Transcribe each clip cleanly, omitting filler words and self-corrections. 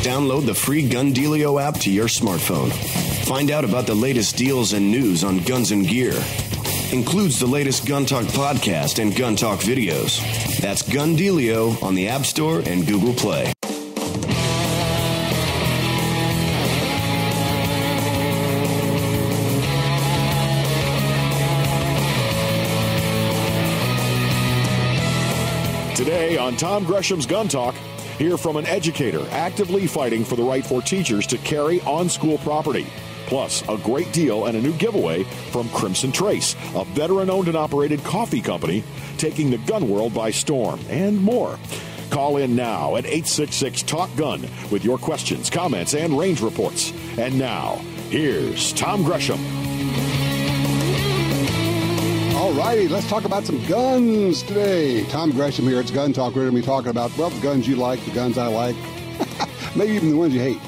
Download the free Gun Dealio app to your smartphone. Find out about the latest deals and news on guns and gear. Includes the latest Gun Talk podcast and Gun Talk videos. That's Gun Dealio on the App Store and Google Play. Today on Tom Gresham's Gun Talk, hear from an educator actively fighting for the right for teachers to carry on school property. Plus, a great deal and a new giveaway from Crimson Trace, a veteran-owned and operated coffee company taking the gun world by storm, and more. Call in now at 866-TALK-GUN with your questions, comments, and range reports. And now, here's Tom Gresham. All righty, let's talk about some guns today. Tom Gresham here. It's Gun Talk. We're going to be talking about, well, the guns you like, the guns I like, maybe even the ones you hate.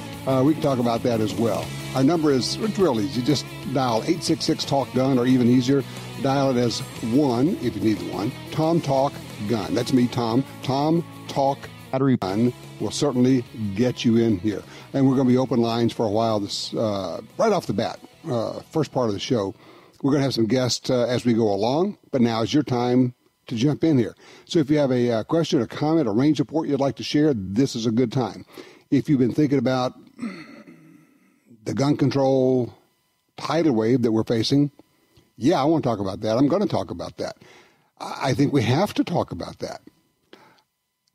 We can talk about that as well. Our number is, it's real easy. Just dial 866-TALK-GUN, or even easier, dial it as 1, if you need one, Tom Talk Gun. That's me, Tom. Tom Talk Battery Gun will certainly get you in here. And we're going to be open lines for a while this right off the bat, first part of the show. We're going to have some guests as we go along, but now is your time to jump in here. So if you have a question, a comment, a range report you'd like to share, this is a good time. If you've been thinking about the gun control tidal wave that we're facing, yeah, I want to talk about that. I'm going to talk about that. I think we have to talk about that.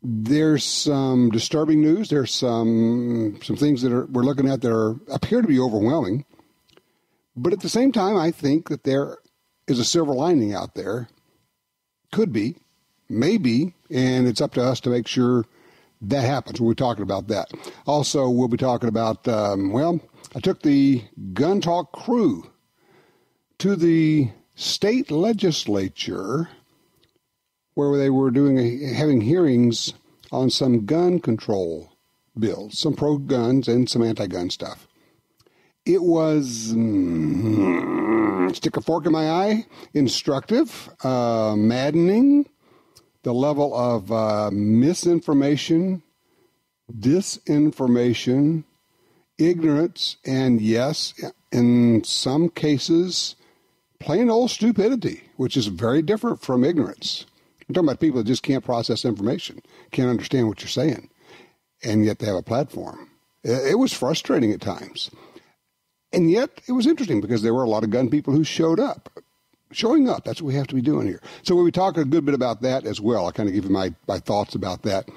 There's some disturbing news. There's some things that we're looking at that appear to be overwhelming. But at the same time, I think that there is a silver lining out there. Could be, maybe, and it's up to us to make sure that happens. We'll be talking about that. Also, we'll be talking about, I took the Gun Talk crew to the state legislature where they were having hearings on some gun control bills, some pro-guns and some anti-gun stuff. It was, stick a fork in my eye, instructive, maddening, the level of misinformation, disinformation, ignorance, and yes, in some cases, plain old stupidity, which is very different from ignorance. I'm talking about people that just can't process information, can't understand what you're saying, and yet they have a platform. It was frustrating at times. And yet, it was interesting because there were a lot of gun people who showing up. That's what we have to be doing here. So we'll be talking a good bit about that as well. I'll kind of give you my thoughts about that.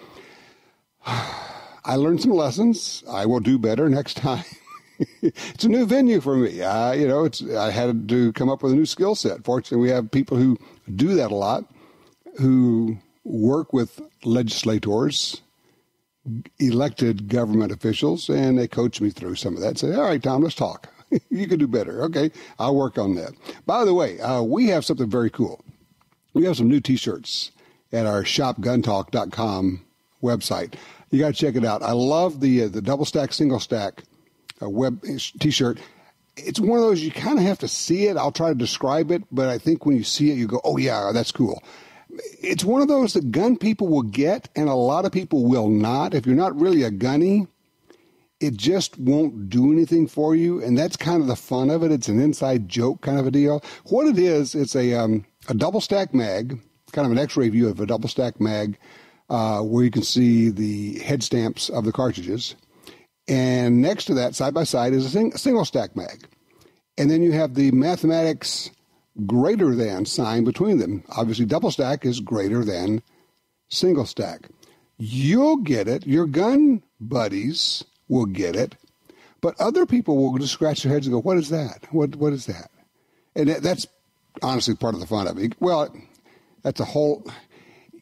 I learned some lessons. I will do better next time. It's a new venue for me. I had to come up with a new skill set. Fortunately, we have people who do that a lot, who work with legislators, elected government officials, and they coach me through some of that. Say, all right, Tom, let's talk. You can do better. Okay, I'll work on that. By the way, we have something very cool. We have some new T-shirts at our shopguntalk.com website. You got to check it out. I love the double stack, single stack web T-shirt. It's one of those you kind of have to see it. I'll try to describe it, but I think when you see it, you go, oh, yeah, that's cool. It's one of those that gun people will get, and a lot of people will not. If you're not really a gunny, it just won't do anything for you, and that's kind of the fun of it. It's an inside joke kind of a deal. What it is, it's a double-stack mag, kind of an X-ray view of a double-stack mag, where you can see the head stamps of the cartridges. And next to that, side by side, is a single-stack mag. And then you have the mathematics greater than sign between them. Obviously, double stack is greater than single stack. You'll get it. Your gun buddies will get it. But other people will just scratch their heads and go, what is that? What is that? And that's honestly part of the fun of it. Well, that's a whole...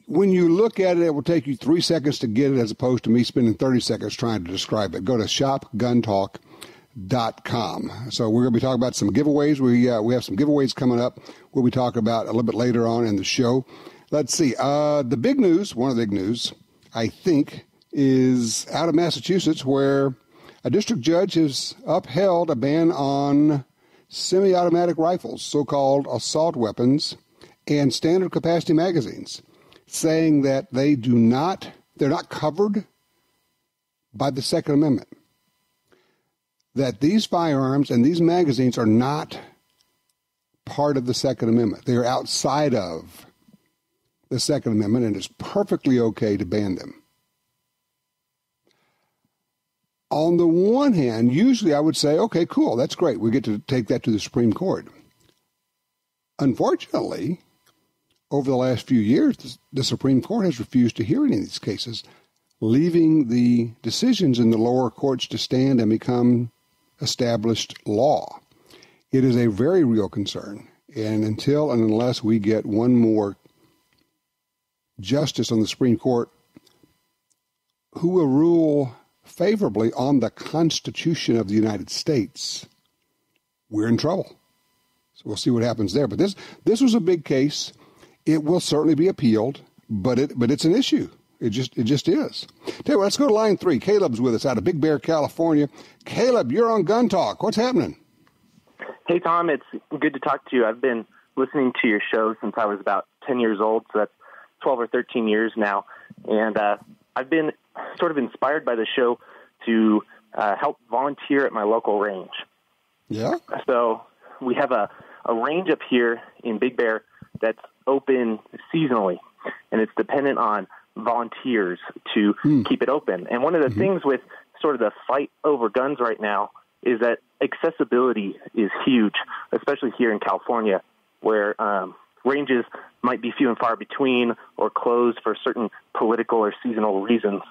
When you look at it, it will take you 3 seconds to get it as opposed to me spending 30 seconds trying to describe it. Go to shopguntalk.com. So we're going to be talking about some giveaways. We have some giveaways coming up. We'll be talking about a little bit later on in the show. Let's see. The big news, one of the big news, I think, is out of Massachusetts, where a district judge has upheld a ban on semi-automatic rifles, so-called assault weapons, and standard capacity magazines, saying that they're not covered by the Second Amendment. That these firearms and these magazines are not part of the Second Amendment. They are outside of the Second Amendment, and it's perfectly okay to ban them. On the one hand, usually I would say, okay, cool, that's great. We get to take that to the Supreme Court. Unfortunately, over the last few years, the Supreme Court has refused to hear any of these cases, leaving the decisions in the lower courts to stand and become established law. It is a very real concern. And until and unless we get one more justice on the Supreme Court who will rule favorably on the Constitution of the United States, we're in trouble. So we'll see what happens there. But this was a big case. It will certainly be appealed, but it's an issue. It just is. Tell you what, let's go to line 3. Caleb's with us out of Big Bear, California. Caleb, you're on Gun Talk. What's happening? Hey, Tom, it's good to talk to you. I've been listening to your show since I was about 10 years old, so that's 12 or 13 years now. And I've been sort of inspired by the show to help volunteer at my local range. Yeah? So we have a range up here in Big Bear that's open seasonally, and it's dependent on volunteers to keep it open. And one of the things with sort of the fight over guns right now is that accessibility is huge, especially here in California, where ranges might be few and far between or closed for certain political or seasonal reasons.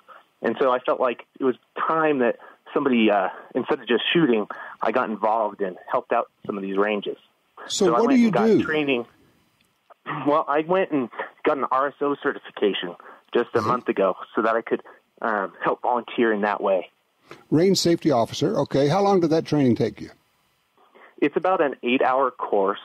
And so I felt like it was time that somebody, instead of just shooting, I got involved and helped out some of these ranges. So what do you do? Training. Well, I went and got an RSO certification just a month ago so that I could help volunteer in that way. Range safety officer. Okay. How long did that training take you? It's about an 8-hour course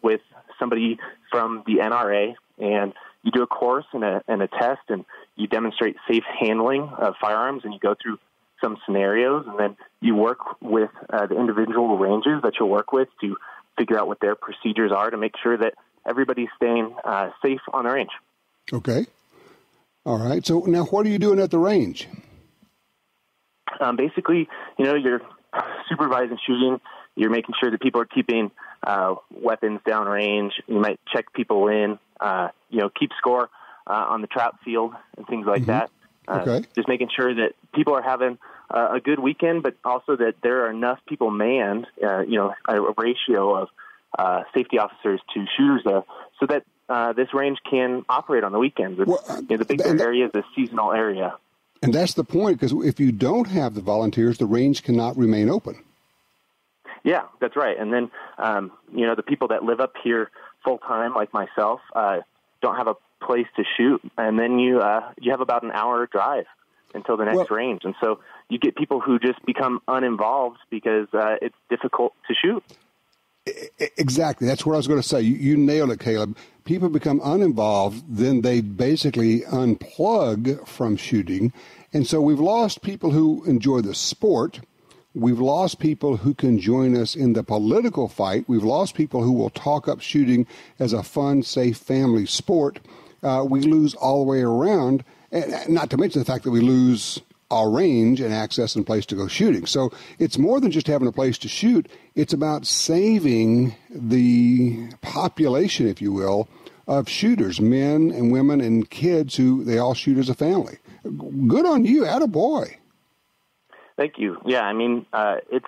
with somebody from the NRA, and you do a course and a test, and you demonstrate safe handling of firearms, and you go through some scenarios, and then you work with the individual ranges that you'll work with to figure out what their procedures are to make sure that everybody's staying safe on the range. Okay. All right. So now what are you doing at the range? Basically, you're supervising shooting. You're making sure that people are keeping weapons downrange. You might check people in, keep score on the trap field and things like that. Okay. Just making sure that people are having a good weekend, but also that there are enough people manned, a ratio of safety officers to shooters there, so that this range can operate on the weekends. The Big Bear area is a seasonal area. And that's the point, because if you don't have the volunteers, the range cannot remain open. Yeah, that's right. And then, the people that live up here full-time, like myself, don't have a place to shoot. And then you have about an hour drive until the next range. And so you get people who just become uninvolved because it's difficult to shoot. Exactly. That's what I was going to say. You nailed it, Caleb. People become uninvolved, then they basically unplug from shooting. And so we've lost people who enjoy the sport. We've lost people who can join us in the political fight. We've lost people who will talk up shooting as a fun, safe family sport. We lose all the way around, and not to mention the fact that we lose our range and access and place to go shooting. So it's more than just having a place to shoot. It's about saving the population, if you will, of shooters, men and women and kids who they all shoot as a family. Good on you. Attaboy. Thank you. Yeah, I mean, it's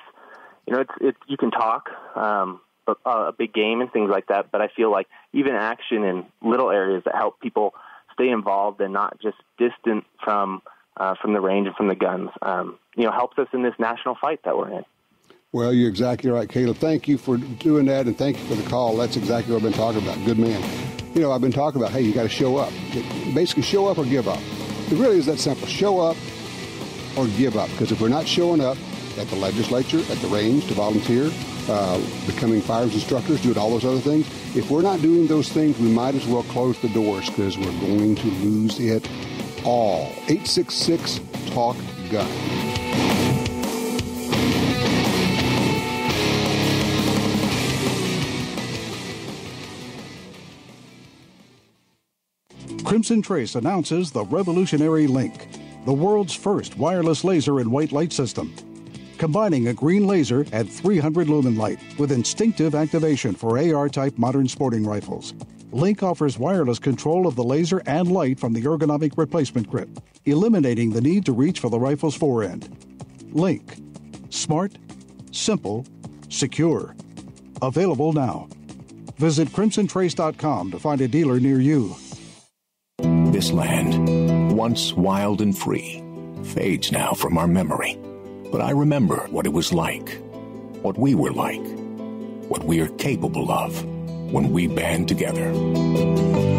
you can talk a big game and things like that, but I feel like even action in little areas that help people stay involved and not just distant from the range and from the guns, helps us in this national fight that we're in. Well, you're exactly right, Caleb. Thank you for doing that, and thank you for the call. That's exactly what I've been talking about. Good man. I've been talking about, hey, you got to show up. Basically, show up or give up. It really is that simple. Show up or give up. Because if we're not showing up at the legislature, at the range to volunteer, becoming firearms instructors, doing all those other things, if we're not doing those things, we might as well close the doors because we're going to lose it all. 866-TALK-GUN. Crimson Trace announces the revolutionary link. the world's first wireless laser and white light system, combining a green laser at 300 lumen light with instinctive activation for AR-type modern sporting rifles. Link offers wireless control of the laser and light from the ergonomic replacement grip, eliminating the need to reach for the rifle's forend. Link. Smart, simple, secure. Available now. Visit crimsontrace.com to find a dealer near you. This land, once wild and free, fades now from our memory. But I remember what it was like, what we were like, what we are capable of when we band together.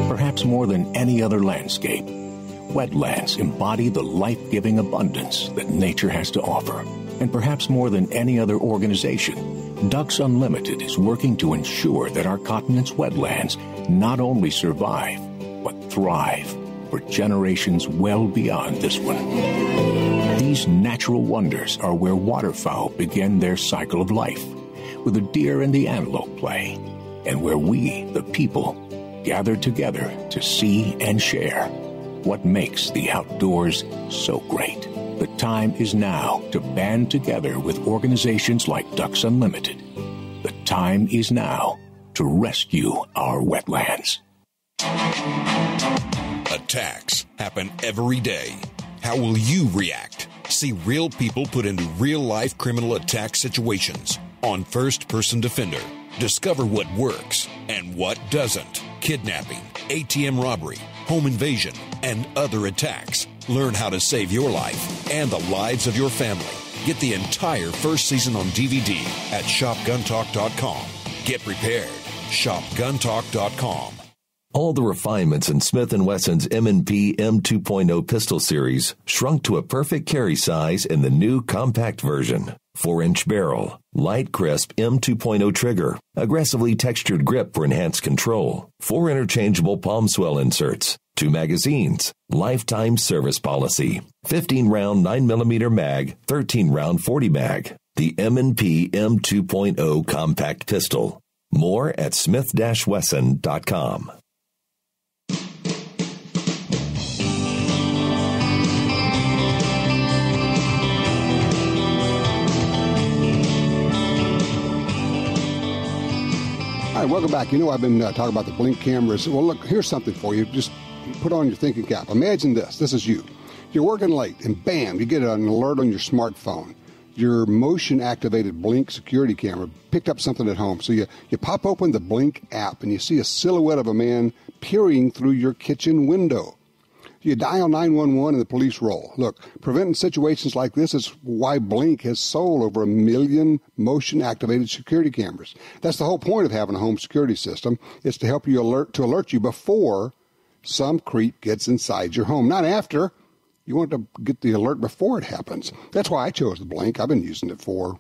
Perhaps more than any other landscape, wetlands embody the life-giving abundance that nature has to offer. And perhaps more than any other organization, Ducks Unlimited is working to ensure that our continent's wetlands not only survive, but thrive for generations well beyond this one. These natural wonders are where waterfowl begin their cycle of life, where the deer and the antelope play, and where we, the people, gather together to see and share what makes the outdoors so great. The time is now to band together with organizations like Ducks Unlimited. The time is now to rescue our wetlands. Attacks happen every day. How will you react? See real people put into real-life criminal attack situations on First Person Defender. Discover what works and what doesn't. Kidnapping, ATM robbery, home invasion, and other attacks. Learn how to save your life and the lives of your family. Get the entire first season on DVD at shopguntalk.com. Get prepared. Shopguntalk.com. All the refinements in Smith & Wesson's M&P M2.0 pistol series shrunk to a perfect carry size in the new compact version. 4-inch barrel, light crisp M2.0 trigger, aggressively textured grip for enhanced control, 4 interchangeable palm swell inserts, 2 magazines, lifetime service policy, 15-round 9mm mag, 13-round 40 mag. The M&P M2.0 compact pistol. More at smith-wesson.com. All right, welcome back. You know, I've been talking about the blink cameras. Well, look, here's something for you. Just put on your thinking cap. Imagine this. This is you. You're working late, and bam, you get an alert on your smartphone. Your motion-activated Blink security camera picked up something at home. So you pop open the Blink app, and you see a silhouette of a man peering through your kitchen window. You dial 911 and the police roll. Look, preventing situations like this is why Blink has sold over 1 million motion-activated security cameras. That's the whole point of having a home security system, is to help you alert you before some creep gets inside your home, not after. You want to get the alert before it happens. That's why I chose the Blink. I've been using it for,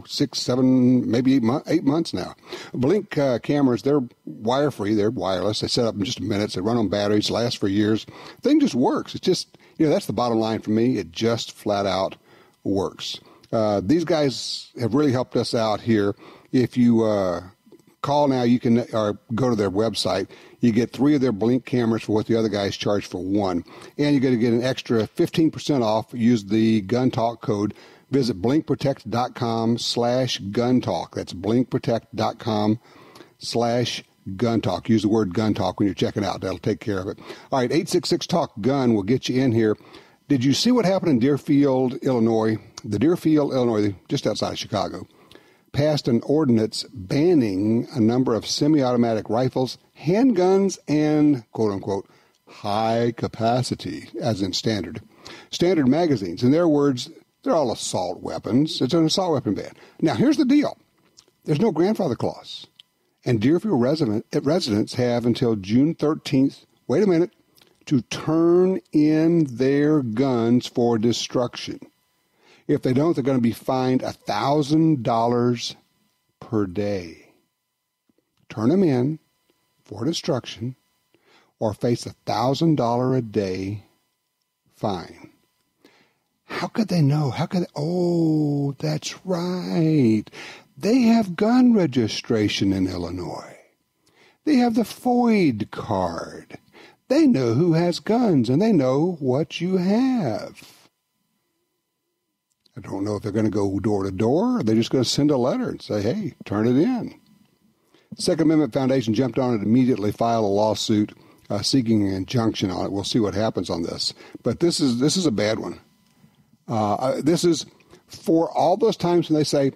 6, 7, maybe 8 months now. Blink cameras, they're wire-free. They're wireless. They set up in just minutes. They run on batteries, last for years. The thing just works. It's just, that's the bottom line for me. It just flat out works. These guys have really helped us out here. If you call now, you can or go to their website. You get 3 of their Blink cameras for what the other guys charge for 1. And you're going to get an extra 15% off. Use the Gun Talk code. Visit blinkprotect.com/guntalk. That's blinkprotect.com/guntalk. Use the word gun talk when you're checking out. That'll take care of it. All right, 866-TALK-GUN will get you in here. Did you see what happened in Deerfield, Illinois? The Deerfield, Illinois, just outside of Chicago, passed an ordinance banning a number of semi-automatic rifles, handguns, and, quote-unquote, high-capacity, as in standard magazines. In their words, they're all assault weapons. It's an assault weapon ban. Now, here's the deal. There's no grandfather clause. And Deerfield residents have until June 13th, wait a minute, to turn in their guns for destruction. If they don't, they're going to be fined $1,000 per day. Turn them in for destruction or face $1,000 a day fine. How could they know? Oh, that's right. They have gun registration in Illinois. They have the FOID card. They know who has guns, and they know what you have. I don't know if they're going to go door to door, or they're just going to send a letter and say, hey, turn it in. The Second Amendment Foundation jumped on it immediately, filed a lawsuit seeking an injunction on it. We'll see what happens on this. But this is a bad one. This is for all those times when they say,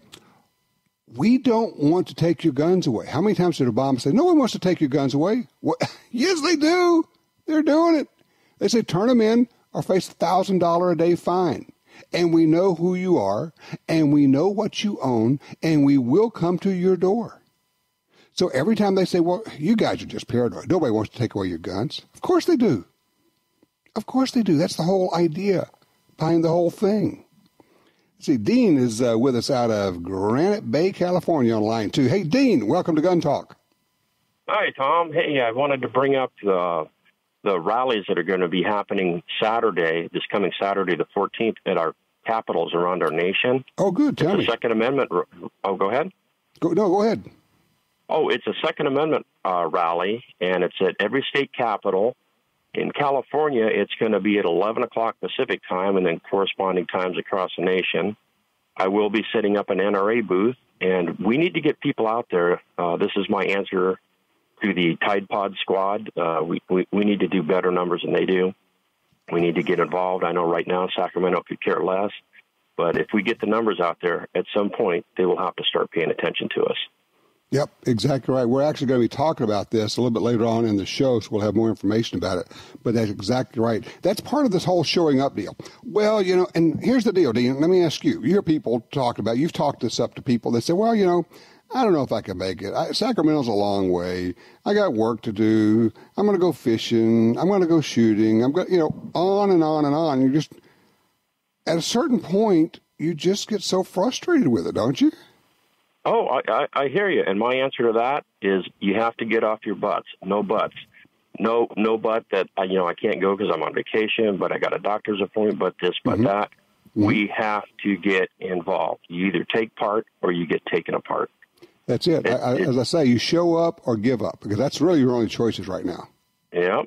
we don't want to take your guns away. How many times did Obama say, no one wants to take your guns away? What? Yes, they do. They're doing it. They say, turn them in or face a $1,000 a day fine. And we know who you are, and we know what you own, and we will come to your door. So every time they say, well, you guys are just paranoid. Nobody wants to take away your guns. Of course they do. Of course they do. That's the whole idea behind the whole thing. See, Dean is with us out of Granite Bay, California on line 2. Hey, Dean, welcome to Gun Talk. Hi, Tom. Hey, I wanted to bring up the rallies that are going to be happening this coming Saturday, the 14th, at our capitals around our nation. Oh, good. Tell me. The Second Amendment. Oh, go ahead. Go ahead. Oh, it's a Second Amendment rally, and it's at every state capital. In California, it's going to be at 11 o'clock Pacific time and then corresponding times across the nation. I will be setting up an NRA booth, and we need to get people out there. This is my answer to the Tide Pod squad. We need to do better numbers than they do. We need to get involved. I know right now Sacramento could care less, but if we get the numbers out there, at some point they will have to start paying attention to us. Yep, exactly right. We're actually going to be talking about this a little bit later on in the show, so we'll have more information about it. But that's exactly right. That's part of this whole showing up deal. Well, and here's the deal, Dean. Let me ask you. You hear people talking about, you've talked this up to people. They say, well, I don't know if I can make it. Sacramento's a long way. I got work to do. I'm going to go fishing. I'm going to go shooting. I'm going, on and on and on. You just, at a certain point, you just get so frustrated with it, don't you? Oh, I hear you. And my answer to that is you have to get off your butts. No buts. No but that, I can't go because I'm on vacation, but I got a doctor's appointment, but this, but that. Mm-hmm. We have to get involved. You either take part or you get taken apart. That's it. As I say, you show up or give up, because that's really your only choices right now. Yeah.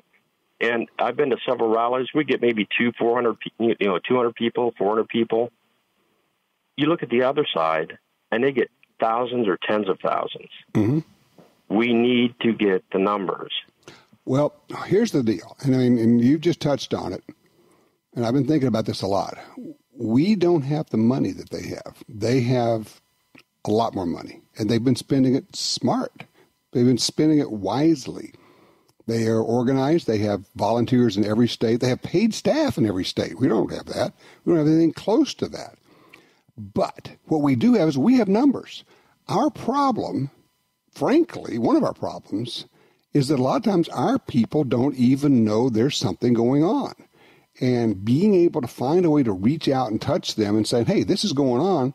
And I've been to several rallies. We get maybe 200 people, 400 people. You look at the other side, and they get thousands or tens of thousands. Mm-hmm. We need to get the numbers. Well, here's the deal. And you've just touched on it. And I've been thinking about this a lot. We don't have the money that they have. They have a lot more money, and they've been spending it smart. They've been spending it wisely. They are organized. They have volunteers in every state. They have paid staff in every state. We don't have that. We don't have anything close to that. But what we do have is we have numbers. Our problem, frankly, one of our problems, is that a lot of times our people don't even know there's something going on. And being able to find a way to reach out and touch them and say, hey, this is going on,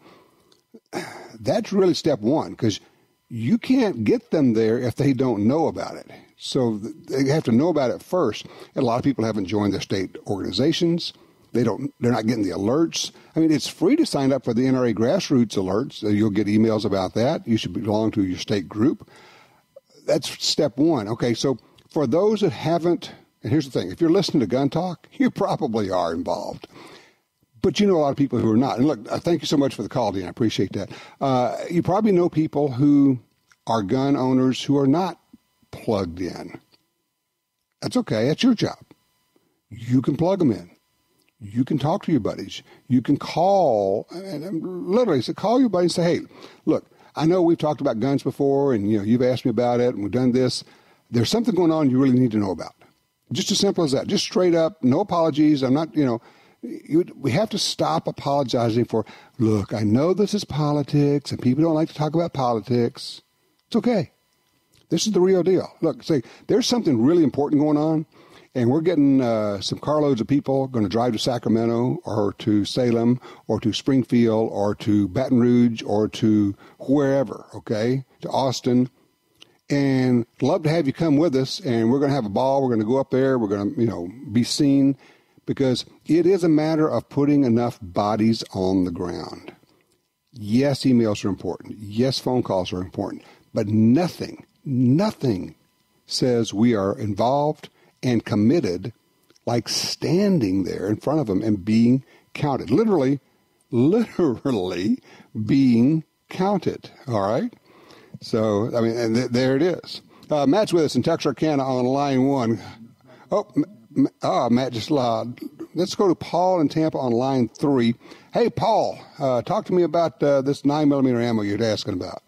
that's really step one, because you can't get them there if they don't know about it. So they have to know about it first. And a lot of people haven't joined their state organizations. They're not getting the alerts. It's free to sign up for the NRA grassroots alerts. You'll get emails about that. You should belong to your state group. That's step one. Okay, so for those that haven't, and here's the thing, if you're listening to Gun Talk, you probably are involved. But you know a lot of people who are not. And look, thank you so much for the call, Dean. I appreciate that. You probably know people who are gun owners who are not plugged in. That's okay. That's your job. You can plug them in. You can talk to your buddies. You can call, and literally call your buddy and say, hey, look, I know we've talked about guns before, and you've asked me about it, and we've done this. There's something going on you really need to know about. Just as simple as that. Just straight up, no apologies. I'm not, we have to stop apologizing for, look, I know this is politics, and people don't like to talk about politics. It's okay. This is the real deal. Look, say, there's something really important going on, and we're getting some carloads of people going to drive to Sacramento or to Salem or to Springfield or to Baton Rouge or to wherever, okay, to Austin. And love to have you come with us, and we're going to have a ball. We're going to go up there. We're going to, be seen, because it is a matter of putting enough bodies on the ground. Yes, emails are important. Yes, phone calls are important. But nothing says we are involved and committed, like standing there in front of them and being counted. Literally being counted. All right? So, I mean, and there it is. Matt's with us in Texarkana on line 1. Matt just let's go to Paul in Tampa on line 3. Hey, Paul, talk to me about this 9mm ammo you're asking about.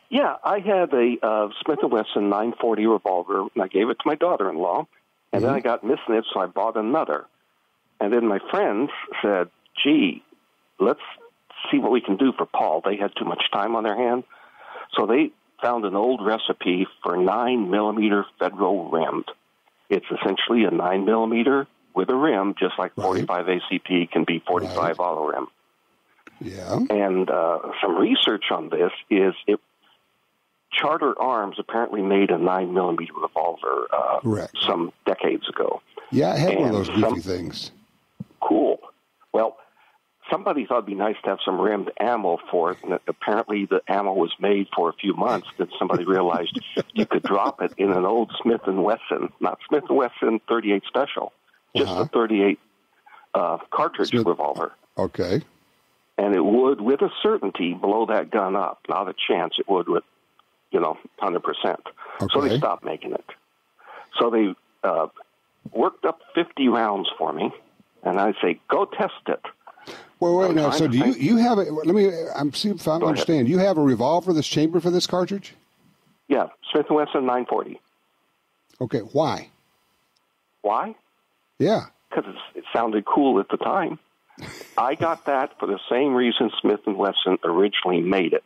Yeah, I had a Smith & Wesson 940 revolver, and I gave it to my daughter-in-law, and then I got missing it, so I bought another. And then my friends said, gee, let's see what we can do for Paul. They had too much time on their hand, so they found an old recipe for 9mm Federal rimmed. It's essentially a 9mm with a rim, just like 45 ACP can be 45 auto rim. Yeah. And some research on this is Charter Arms apparently made a 9mm revolver some decades ago. Yeah, I had one of those goofy things. Cool. Well, somebody thought it'd be nice to have some rimmed ammo for it, and apparently the ammo was made for a few months. Then somebody realized you could drop it in an old Smith & Wesson, not Smith & Wesson 38 Special, just a 38 cartridge revolver. Okay. And it would, with a certainty, blow that gun up. Not a chance it would with, 100%. Okay. So they stopped making it. So they worked up 50 rounds for me, and I say, go test it. Well, wait now. So do you have a? Let me. See if I understand. You have a revolver that's chambered for this cartridge? Yeah, Smith & Wesson 940. Okay. Why? Why? Yeah. Because it sounded cool at the time. I got that for the same reason Smith & Wesson originally made it,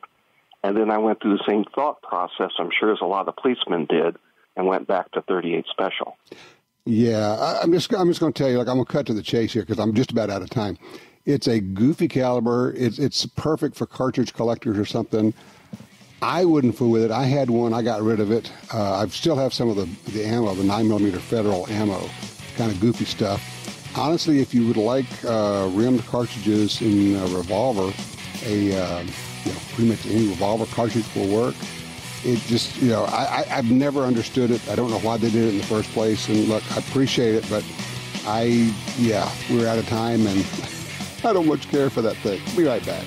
and then I went through the same thought process. I'm sure as a lot of policemen did, and went back to 38 Special. Yeah, I'm just going to tell you. Like, I'm going to cut to the chase here because I'm just about out of time. It's a goofy caliber. It's perfect for cartridge collectors or something. I wouldn't fool with it. I had one. I got rid of it. I still have some of the ammo, the 9mm Federal ammo, kind of goofy stuff. Honestly, if you would like rimmed cartridges in a revolver, pretty much any revolver cartridge will work. It just, I've never understood it. I don't know why they did it in the first place. And look, I appreciate it, but we're out of time and I don't much care for that thing. Be right back.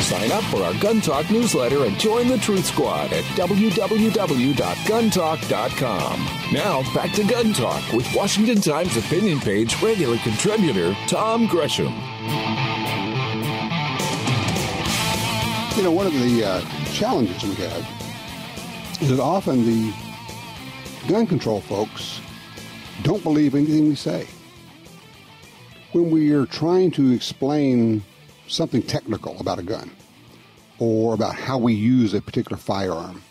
Sign up for our Gun Talk newsletter and join the Truth Squad at www.guntalk.com. Now, back to Gun Talk with Washington Times opinion page regular contributor Tom Gresham. One of the challenges we have is that often the gun control folks don't believe anything we say. When we are trying to explain something technical about a gun or about how we use a particular firearm,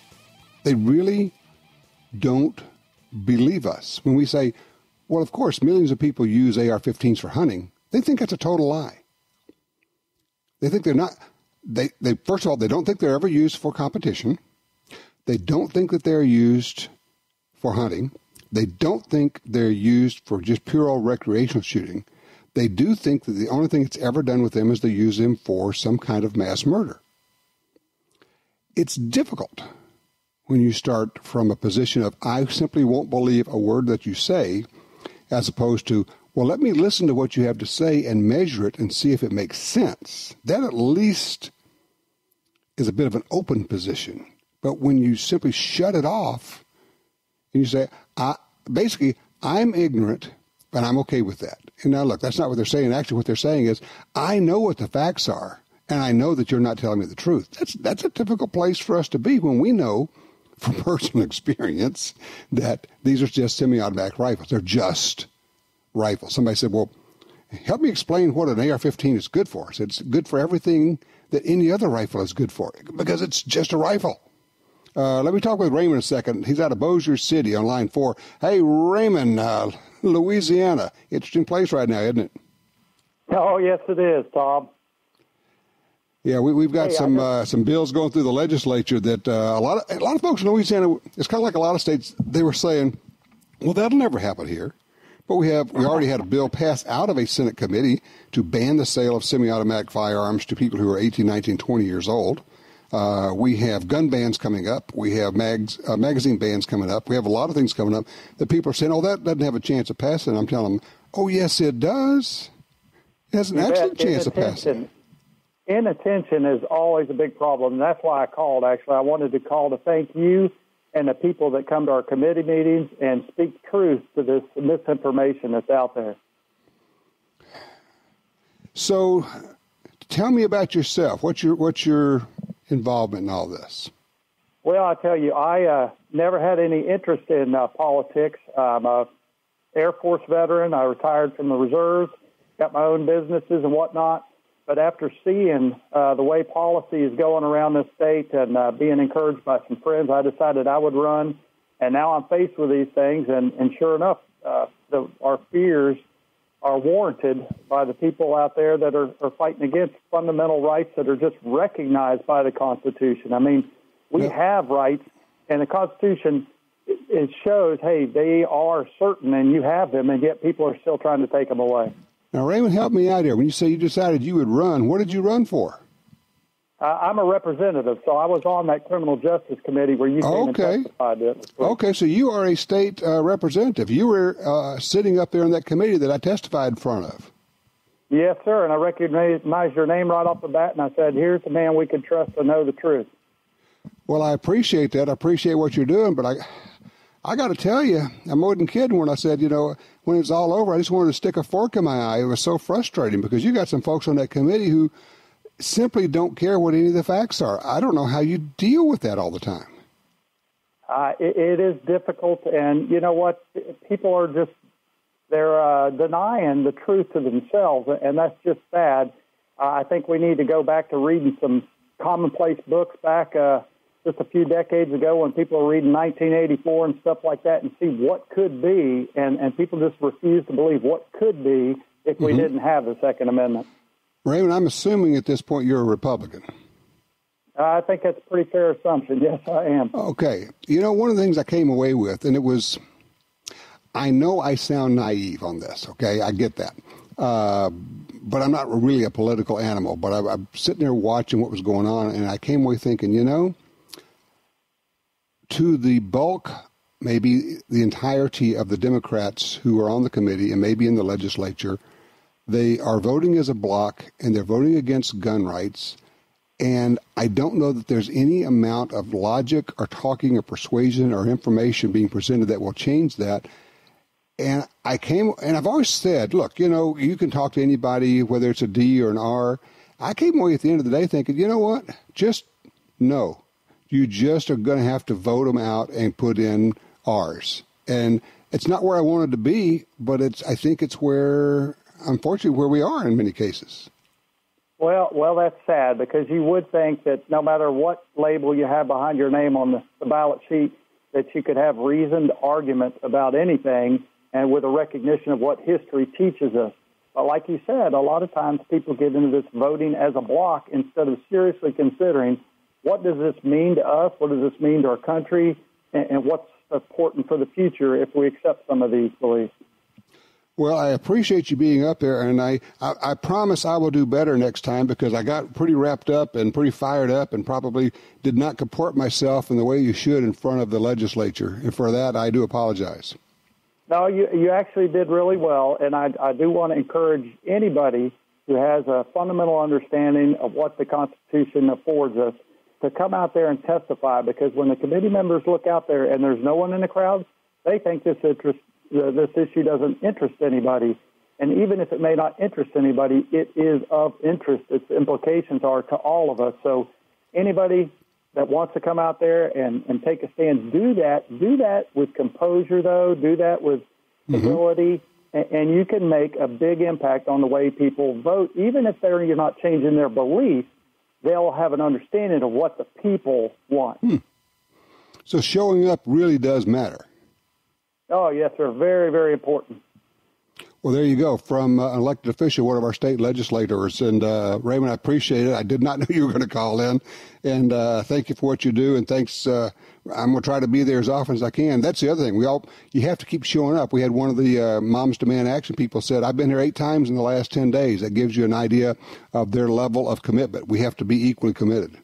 they really don't believe us. When we say, well, of course, millions of people use AR-15s for hunting, they think that's a total lie. They think they're not. They first of all, they don't think they're ever used for competition. They don't think that they're used for hunting. They don't think they're used for just pure old recreational shooting. They do think that the only thing it's ever done with them is to use them for some kind of mass murder. It's difficult when you start from a position of, I simply won't believe a word that you say, as opposed to, well, let me listen to what you have to say and measure it and see if it makes sense. That at least is a bit of an open position. But when you simply shut it off and you say, I'm ignorant, but I'm okay with that. And now, look, that's not what they're saying. Actually, what they're saying is, I know what the facts are, and I know that you're not telling me the truth. That's a typical place for us to be when we know from personal experience that these are just semi-automatic rifles. They're just rifles. Somebody said, well, help me explain what an AR-15 is good for. I said, it's good for everything that any other rifle is good for, because it's just a rifle. Let me talk with Raymond a second. He's out of Bossier City on line 4. Hey, Raymond, Louisiana. Interesting place right now, isn't it? Oh, yes, it is, Tom. Yeah, we've got some bills going through the legislature that a lot of folks in Louisiana, it's kind of like a lot of states, they were saying, well, that'll never happen here. But we already had a bill passed out of a Senate committee to ban the sale of semi-automatic firearms to people who are 18, 19, 20 years old. We have gun bans coming up. We have magazine bans coming up. We have a lot of things coming up that people are saying, oh, that doesn't have a chance of passing. I'm telling them, oh, yes, it does. It has an excellent chance of passing. Inattention is always a big problem. And that's why I called, actually. I wanted to call to thank you and the people that come to our committee meetings and speak truth to this misinformation that's out there. So tell me about yourself. What's your involvement in all this? Well, I tell you, I never had any interest in politics. I'm a Air Force veteran. I retired from the reserves, got my own businesses and whatnot. But after seeing the way policy is going around this state and being encouraged by some friends, I decided I would run. And now I'm faced with these things. And sure enough, our fears are warranted by the people out there that are fighting against fundamental rights that are just recognized by the Constitution. I mean, we have rights, and the Constitution, it shows, hey, they are certain, and you have them, and yet people are still trying to take them away. Now, Raymond, help me out here. When you say you decided you would run, what did you run for? I'm a representative, so I was on that criminal justice committee where you came and testified. Okay, so you are a state representative. You were sitting up there in that committee that I testified in front of. Yes, sir, and I recognized your name right off the bat, and I said, here's the man we can trust to know the truth. Well, I appreciate that. I appreciate what you're doing, but I got to tell you, I'm more than kidding when I said, when it's all over, I just wanted to stick a fork in my eye. It was so frustrating because you got some folks on that committee who simply don't care what any of the facts are. I don't know how you deal with that all the time. It is difficult, and you know what? People are they're denying the truth to themselves, and that's just sad. I think we need to go back to reading some commonplace books back just a few decades ago when people were reading 1984 and stuff like that and see what could be, and people just refuse to believe what could be if we didn't have the Second Amendment. Raymond, I'm assuming at this point you're a Republican. I think that's a pretty fair assumption. Yes, I am. Okay. One of the things I came away with, and it was, I know I sound naive on this, okay? I get that. But I'm not really a political animal. But I'm sitting there watching what was going on, and I came away thinking, to the bulk, maybe the entirety of the Democrats who are on the committee and maybe in the legislature, they are voting as a bloc, and they're voting against gun rights. And I don't know that there's any amount of logic or talking or persuasion or information being presented that will change that. And I've always said, look, you can talk to anybody, whether it's a D or an R. I came away at the end of the day thinking, you know what? Just no. You just are going to have to vote them out and put in R's. And it's not where I wanted to be, but I think it's unfortunately, where we are in many cases. Well, that's sad because you would think that no matter what label you have behind your name on the ballot sheet, that you could have reasoned argument about anything and with a recognition of what history teaches us. But like you said, a lot of times people get into this voting as a block instead of seriously considering what does this mean to us, what does this mean to our country, and what's important for the future if we accept some of these beliefs. Well, I appreciate you being up there, and I promise I will do better next time because I got pretty wrapped up and pretty fired up and probably did not comport myself in the way you should in front of the legislature. And for that, I do apologize. No, you actually did really well, and I do want to encourage anybody who has a fundamental understanding of what the Constitution affords us to come out there and testify, because when the committee members look out there and there's no one in the crowd, they think this issue doesn't interest anybody. And even if it may not interest anybody, it is of interest. Its implications are to all of us. So anybody that wants to come out there and take a stand, do that with composure, though. Do that with civility, and you can make a big impact on the way people vote. Even if you're not changing their beliefs, they'll have an understanding of what the people want. So showing up really does matter. Oh, yes, sir. Very, very important. Well, there you go. From an elected official, one of our state legislators. And Raymond, I appreciate it. I did not know you were going to call in. And thank you for what you do. And thanks. I'm going to try to be there as often as I can. That's the other thing. You have to keep showing up. We had one of the Moms Demand Action people said, I've been here 8 times in the last 10 days. That gives you an idea of their level of commitment. We have to be equally committed.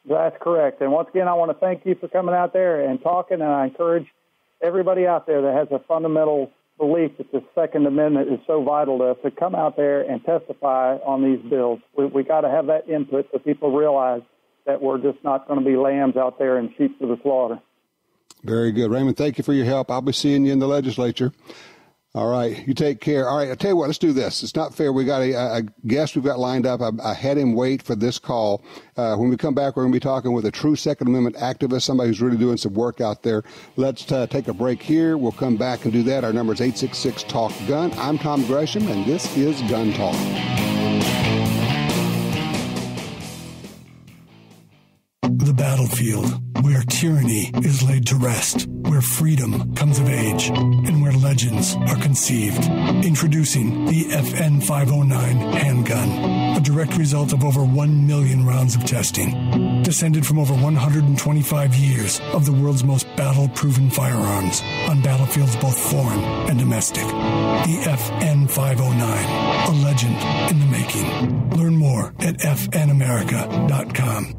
That's correct. And once again, I want to thank you for coming out there and talking. And I encourage everybody out there that has a fundamental belief that the Second Amendment is so vital to us to come out there and testify on these bills. We got to have that input so people realize that we're just not going to be lambs out there and sheep to the slaughter. Very good. Raymond, thank you for your help. I'll be seeing you in the legislature. All right. You take care. All right. I'll tell you what, let's do this. It's not fair. We got a guest we've got lined up. I had him wait for this call. When we come back, we're going to be talking with a true Second Amendment activist, somebody who's really doing some work out there. Let's take a break here. We'll come back and do that. Our number is 866-TALK-GUN. I'm Tom Gresham, and this is Gun Talk. The battlefield, where tyranny is laid to rest, where freedom comes of age, and where legends are conceived. Introducing the FN 509 handgun, a direct result of over 1 million rounds of testing, descended from over 125 years of the world's most battle-proven firearms on battlefields both foreign and domestic. The FN 509, a legend in the making. Learn more at fnamerica.com.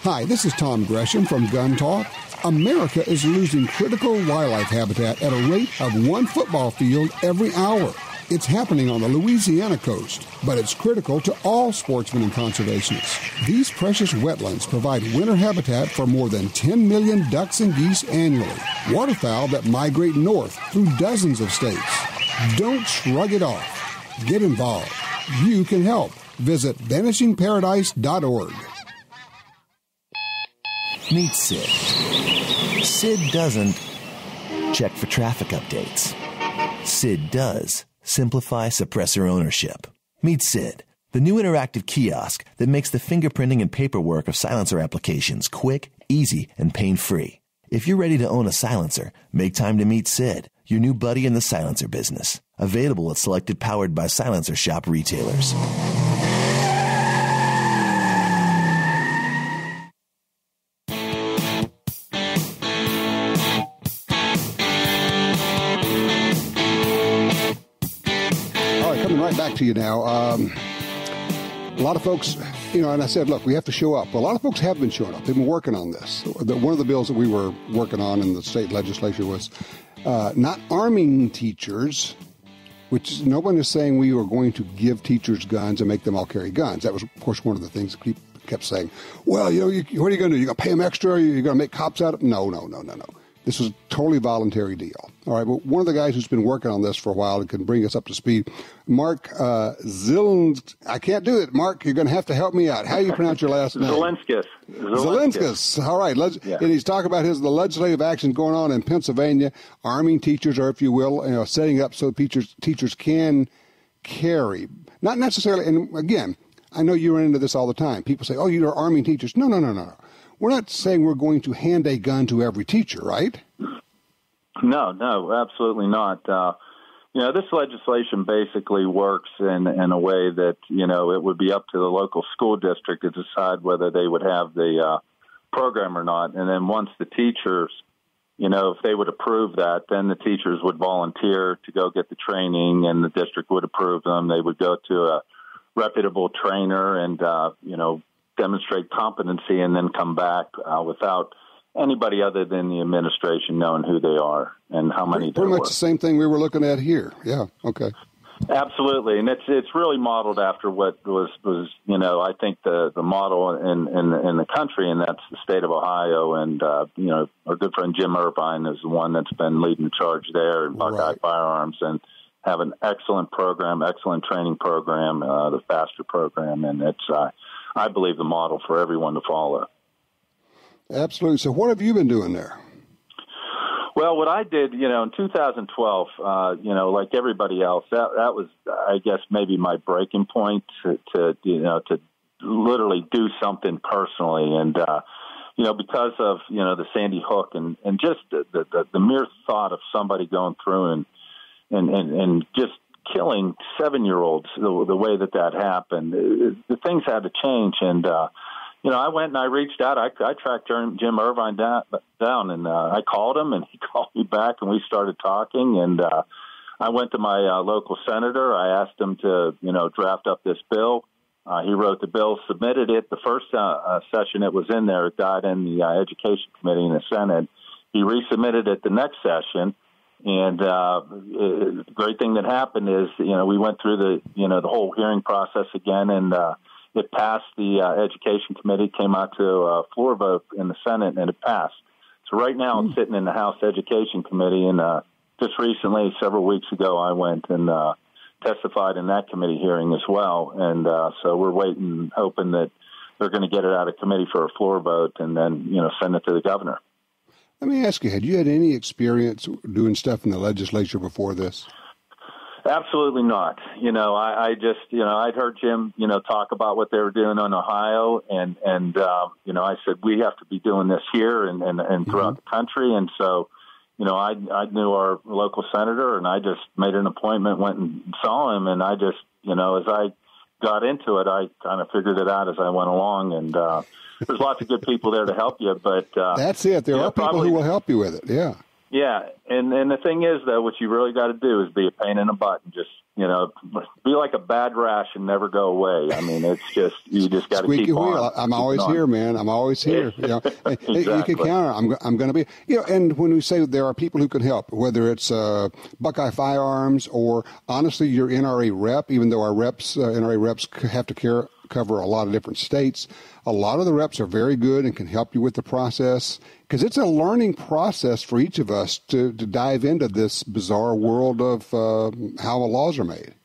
Hi, this is Tom Gresham from Gun Talk. America is losing critical wildlife habitat at a rate of 1 football field every hour. It's happening on the Louisiana coast, but it's critical to all sportsmen and conservationists. These precious wetlands provide winter habitat for more than 10 million ducks and geese annually, waterfowl that migrate north through dozens of states. Don't shrug it off. Get involved. You can help. Visit vanishingparadise.org. Meet Sid. Sid doesn't check for traffic updates. Sid does simplify suppressor ownership. Meet Sid, the new interactive kiosk that makes the fingerprinting and paperwork of silencer applications quick, easy, and pain-free. If you're ready to own a silencer, make time to meet Sid, your new buddy in the silencer business. Available at selected Powered by Silencer shop retailers. Back to you now. A lot of folks, and I said, look, we have to show up. Well, a lot of folks have been showing up. They've been working on this. One of the bills that we were working on in the state legislature was not arming teachers, which no one is saying we were going to give teachers guns and make them all carry guns. That was, of course, one of the things that people kept saying. Well, what are you going to do? You're going to pay them extra? You're going to make cops out of them? No. This was a totally voluntary deal. All right, but one of the guys who's been working on this for a while and can bring us up to speed, Mark Zilnskas. I can't do it. Mark, you're going to have to help me out. How do you pronounce your last name? Zilnskas. All right. And he's talking about the legislative action going on in Pennsylvania, arming teachers, or if you will, setting up so teachers can carry. Not necessarily, and again, I know you run into this all the time. People say, oh, you're arming teachers. No. We're not saying we're going to hand a gun to every teacher, right? No, absolutely not. This legislation basically works in a way that, it would be up to the local school district to decide whether they would have the program or not. And then once the teachers, if they would approve that, then the teachers would volunteer to go get the training and the district would approve them. They would go to a reputable trainer and, demonstrate competency and then come back without anybody other than the administration knowing who they are and how many there were. Pretty much the same thing we were looking at here. Yeah, okay. Absolutely, and it's really modeled after what was I think the model in the country, and that's the state of Ohio. And our good friend Jim Irvine is the one that's been leading the charge there in Buckeye Firearms, and have an excellent program, excellent training program, the FASTER program, and it's I believe the model for everyone to follow. Absolutely. So what have you been doing there? Well, what I did, in 2012, like everybody else, that was, I guess, maybe my breaking point to literally do something personally. And, because of, the Sandy Hook and just the mere thought of somebody going through and just killing 7-year-olds the way that happened, the things had to change. And, I went and I reached out. I tracked Jim Irvine down and I called him and he called me back and we started talking. And I went to my local senator. I asked him to, draft up this bill. He wrote the bill, submitted it. The first session it was in there, it died in the Education Committee in the Senate. He resubmitted it the next session. And the great thing that happened is, we went through the whole hearing process again, and it passed the Education Committee, came out to a floor vote in the Senate, and it passed. So right now it's sitting in the House Education Committee, and just recently, several weeks ago, I went and testified in that committee hearing as well. And so we're waiting, hoping that they're going to get it out of committee for a floor vote and then, send it to the governor. Let me ask you, had you had any experience doing stuff in the legislature before this? Absolutely not. I just, I'd heard Jim, talk about what they were doing in Ohio. And I said, we have to be doing this here and throughout the country. And so, I knew our local senator, and I just made an appointment, went and saw him, and I just, as I got into it, I kind of figured it out as I went along, and there's lots of good people there to help you, but... That's it. There are people who will help you with it, yeah. Yeah, and the thing is, though, what you really got to do is be a pain in the butt and just, be like a bad rash and never go away. I mean, it's just, you just got to keep wheel. on. I'm always here, man. I'm always here. Exactly. You can count on it. I'm going to be, and when we say there are people who can help, whether it's Buckeye Firearms or, honestly, your NRA rep, even though our NRA reps have to cover a lot of different states, a lot of the reps are very good and can help you with the process, because it's a learning process for each of us to dive into this bizarre world of how the laws are made.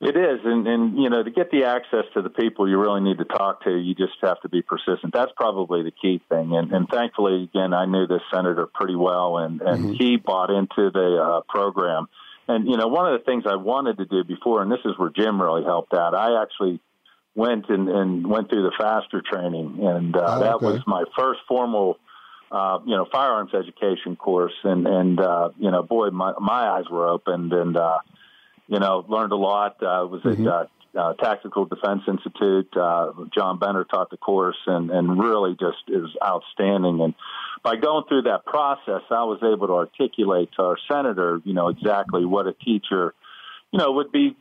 It is, and to get the access to the people you really need to talk to, you just have to be persistent. That's probably the key thing, and thankfully, again, I knew this senator pretty well, and he bought into the program. And, one of the things I wanted to do before, and this is where Jim really helped out, I actually went through the FASTER training, and that was my first formal firearms education course, and boy, my eyes were opened, and learned a lot. Was at Tactical Defense Institute. John Benner taught the course, and really just is outstanding. And by going through that process, I was able to articulate to our senator, exactly what a teacher, would be,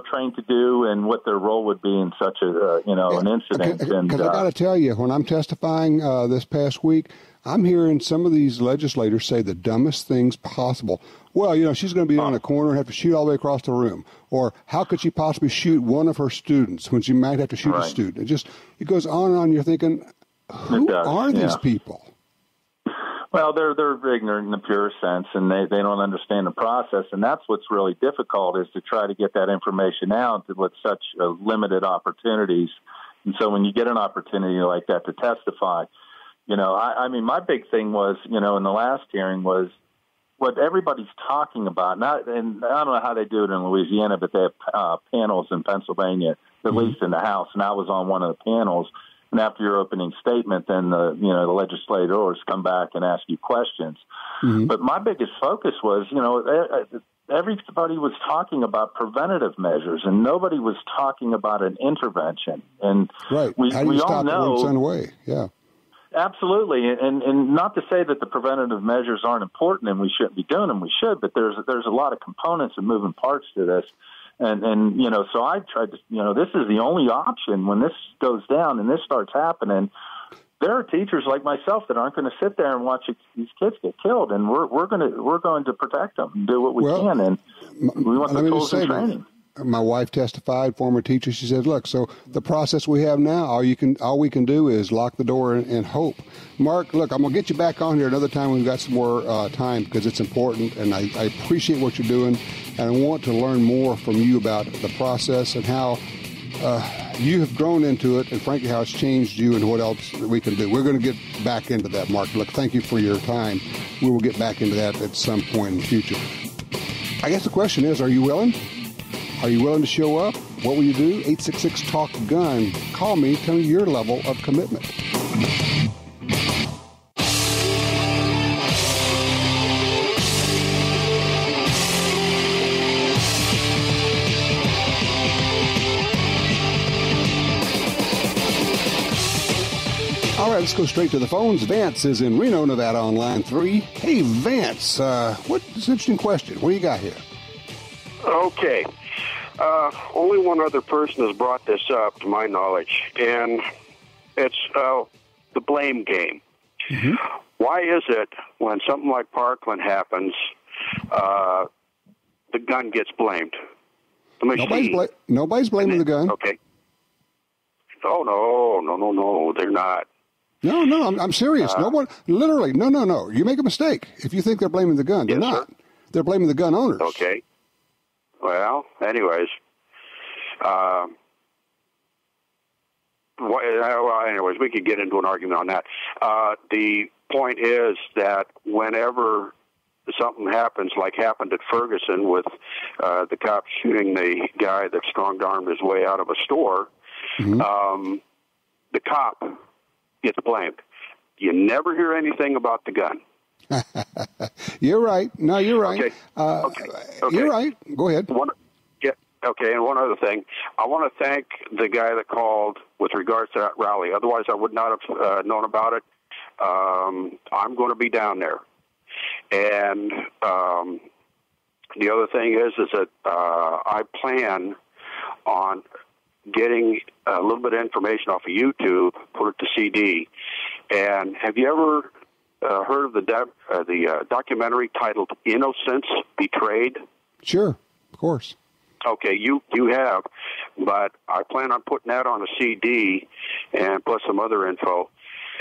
trained to do and what their role would be in such an incident. Because I got to tell you, when I'm testifying this past week, I'm hearing some of these legislators say the dumbest things possible. Well, she's going to be on a corner and have to shoot all the way across the room. Or how could she possibly shoot one of her students when she might have to shoot a student? It goes on and on. You're thinking, who are these people? Well, they're ignorant in the pure sense, and they don't understand the process, and that's what's really difficult, is to try to get that information out with such limited opportunities. And so when you get an opportunity like that to testify, I mean, my big thing was, in the last hearing was what everybody's talking about. And I don't know how they do it in Louisiana, but they have panels in Pennsylvania, at least in the House, and I was on one of the panels. And after your opening statement, then the legislators come back and ask you questions. But my biggest focus was, everybody was talking about preventative measures, and nobody was talking about an intervention. And we all know it's underway. Yeah, absolutely. And not to say that the preventative measures aren't important and we shouldn't be doing them. We should, but there's a lot of components and moving parts to this. And so I tried to, this is the only option when this goes down and this starts happening. There are teachers like myself that aren't going to sit there and watch these kids get killed, and we're going to protect them and do what we can. And we want the tools and training. My wife testified, former teacher. She said, look, so the process we have now, all we can do is lock the door and hope. Mark, look, I'm going to get you back on here another time when we've got some more time, because it's important, and I appreciate what you're doing, and I want to learn more from you about the process and how you have grown into it, and frankly, how it's changed you and what else we can do. We're going to get back into that, Mark. Look, thank you for your time. We will get back into that at some point in the future. I guess the question is, are you willing? Are you willing to show up? What will you do? 866-TALK-GUN. Call me. Tell me your level of commitment. All right, let's go straight to the phones. Vance is in Reno, Nevada on line 3. Hey, Vance, it's an interesting question. What do you got here? Okay. Only one other person has brought this up, to my knowledge, and it's the blame game. Mm-hmm. Why is it when something like Parkland happens, the gun gets blamed? Nobody's blaming the gun. Okay. Oh, no, they're not. No, I'm serious. No one, literally, no. You make a mistake. If you think they're blaming the gun, they're not. Sir. They're blaming the gun owners. Okay. Well, anyways. Anyways, we could get into an argument on that. The point is that whenever something happens, like happened at Ferguson with the cops shooting the guy that strong-armed his way out of a store, mm-hmm. The cop gets blamed. You never hear anything about the gun. You're right. No, you're right. Okay. You're right. Go ahead. Okay, and one other thing. I want to thank the guy that called with regards to that rally. Otherwise, I would not have known about it. I'm going to be down there. And the other thing is that I plan on getting a little bit of information off of YouTube, put it to CD. And have you ever heard of the documentary titled Innocence Betrayed? Sure, of course. Okay, you have, but I plan on putting that on a CD and plus some other info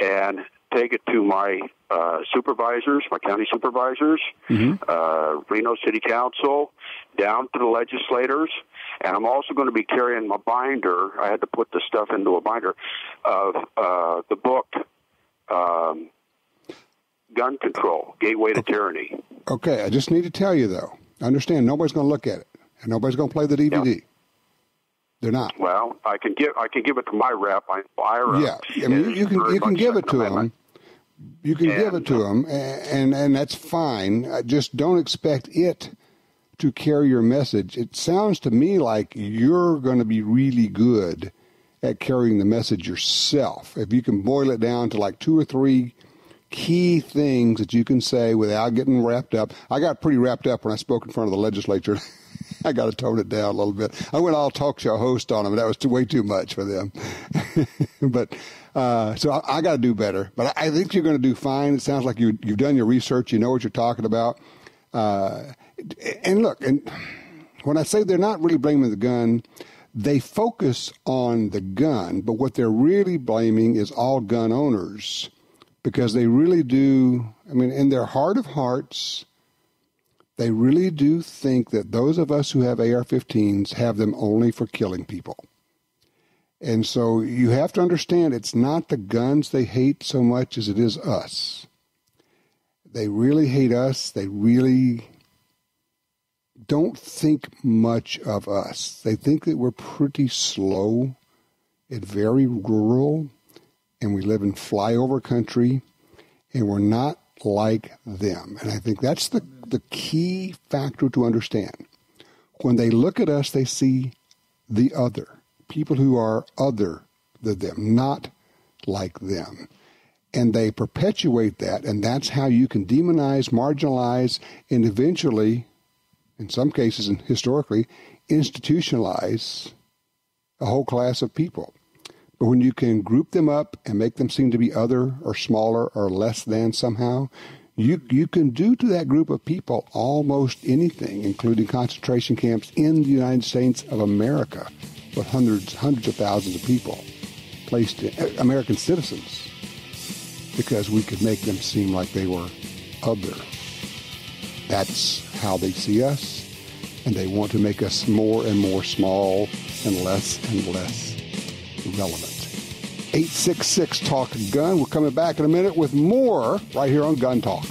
and take it to my supervisors, my county supervisors, mm-hmm. Reno City Council, down to the legislators, and I'm also going to be carrying my binder. I had to put the stuff into a binder of the book Gun Control, Gateway to Tyranny. Okay, I just need to tell you, though, understand nobody's going to look at it, and nobody's going to play the DVD. Yeah. They're not. Well, I can give it to my rep. Ira. Yeah, I mean you can give it to them. You can give it to them, and that's fine. Just don't expect it to carry your message. It sounds to me like you're going to be really good at carrying the message yourself. If you can boil it down to like 2 or 3 key things that you can say without getting wrapped up. I got pretty wrapped up when I spoke in front of the legislature. I got to tone it down a little bit. I went all talk show host on them. That was way too much for them. But so I got to do better. But I think you're going to do fine. It sounds like you've done your research. You know what you're talking about. And look, and when I say they're not really blaming the gun, they focus on the gun. But what they're really blaming is all gun owners. Because they really do, I mean, in their heart of hearts, they really do think that those of us who have AR-15s have them only for killing people. And so you have to understand it's not the guns they hate so much as it is us. They really hate us. They really don't think much of us. They think that we're pretty slow and very rural, and we live in flyover country, and we're not like them. And I think that's the key factor to understand. When they look at us, they see the other, people who are other than them, not like them. And they perpetuate that, and that's how you can demonize, marginalize, and eventually, in some cases and historically, institutionalize a whole class of people. But when you can group them up and make them seem to be other or smaller or less than somehow, you can do to that group of people almost anything, including concentration camps in the United States of America with hundreds of thousands of people placed in American citizens because we could make them seem like they were other. That's how they see us, and they want to make us more and more small and less relevant. 866 Talk Gun. We're coming back in a minute with more right here on Gun Talk.